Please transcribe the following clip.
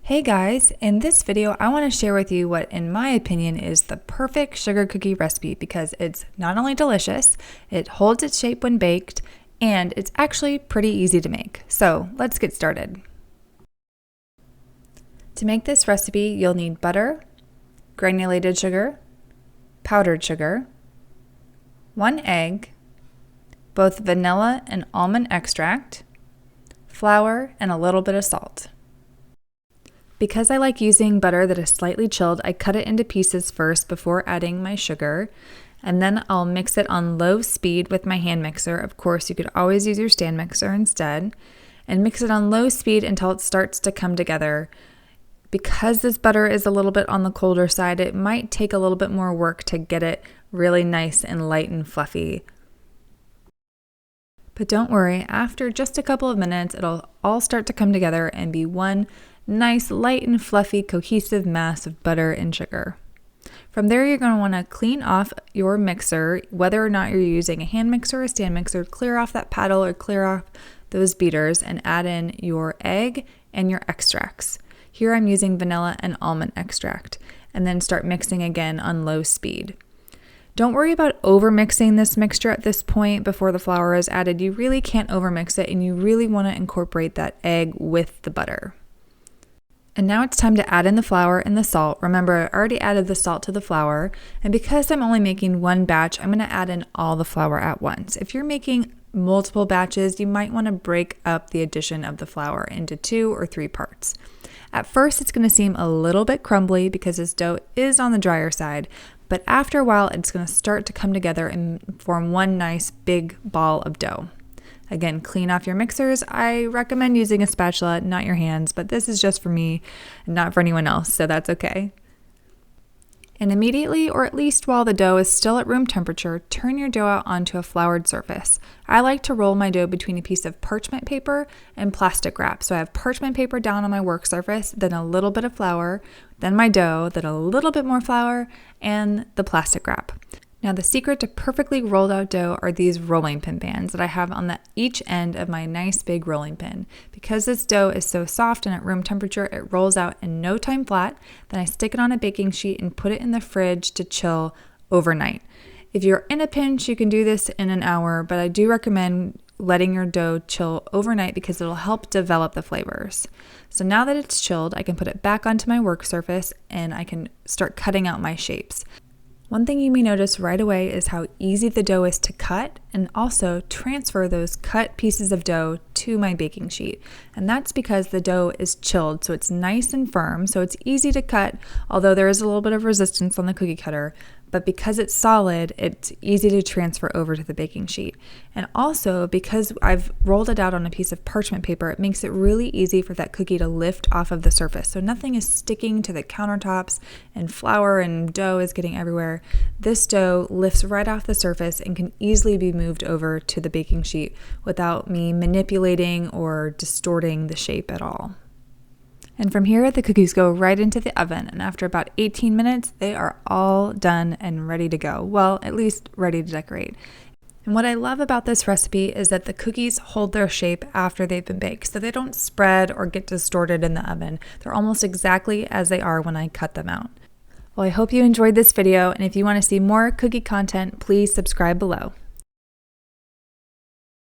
Hey guys, in this video I want to share with you what in my opinion is the perfect sugar cookie recipe because it's not only delicious, it holds its shape when baked, and it's actually pretty easy to make. So let's get started. To make this recipe you'll need butter, granulated sugar, powdered sugar, 1 egg, both vanilla and almond extract, flour, and a little bit of salt. Because I like using butter that is slightly chilled, I cut it into pieces first before adding my sugar, and then I'll mix it on low speed with my hand mixer. Of course, you could always use your stand mixer instead, and mix it on low speed until it starts to come together. Because this butter is a little bit on the colder side, it might take a little bit more work to get it really nice and light and fluffy. But don't worry, after just a couple of minutes, it'll all start to come together and be one nice, light and fluffy, cohesive mass of butter and sugar. From there, you're going to want to clean off your mixer, whether or not you're using a hand mixer or a stand mixer, clear off that paddle or clear off those beaters and add in your egg and your extracts. Here I'm using vanilla and almond extract, and then start mixing again on low speed. Don't worry about over-mixing this mixture at this point before the flour is added. You really can't over-mix it, and you really want to incorporate that egg with the butter. And now it's time to add in the flour and the salt. Remember, I already added the salt to the flour, and because I'm only making one batch, I'm going to add in all the flour at once. If you're making multiple batches, you might want to break up the addition of the flour into 2 or 3 parts. At first, it's going to seem a little bit crumbly because this dough is on the drier side, but after a while, it's going to start to come together and form one nice big ball of dough. Again, clean off your mixers. I recommend using a spatula, not your hands, but this is just for me and not for anyone else, so that's okay. And immediately, or at least while the dough is still at room temperature, turn your dough out onto a floured surface. I like to roll my dough between a piece of parchment paper and plastic wrap. So I have parchment paper down on my work surface, then a little bit of flour, then my dough, then a little bit more flour, and the plastic wrap. Now the secret to perfectly rolled out dough are these rolling pin bands that I have on each end of my nice big rolling pin. Because this dough is so soft and at room temperature, it rolls out in no time flat. Then I stick it on a baking sheet and put it in the fridge to chill overnight. If you're in a pinch, you can do this in an hour, but I do recommend letting your dough chill overnight because it'll help develop the flavors. So now that it's chilled, I can put it back onto my work surface and I can start cutting out my shapes. One thing you may notice right away is how easy the dough is to cut and also transfer those cut pieces of dough to my baking sheet. And that's because the dough is chilled, so it's nice and firm, so it's easy to cut, although there is a little bit of resistance on the cookie cutter. But because it's solid, it's easy to transfer over to the baking sheet. And also, because I've rolled it out on a piece of parchment paper, it makes it really easy for that cookie to lift off of the surface. So nothing is sticking to the countertops and flour and dough is getting everywhere. This dough lifts right off the surface and can easily be moved over to the baking sheet without me manipulating or distorting the shape at all. And from here, the cookies go right into the oven, and after about 18 minutes, they are all done and ready to go. Well, at least ready to decorate. And what I love about this recipe is that the cookies hold their shape after they've been baked, so they don't spread or get distorted in the oven. They're almost exactly as they are when I cut them out. Well, I hope you enjoyed this video, and if you want to see more cookie content, please subscribe below.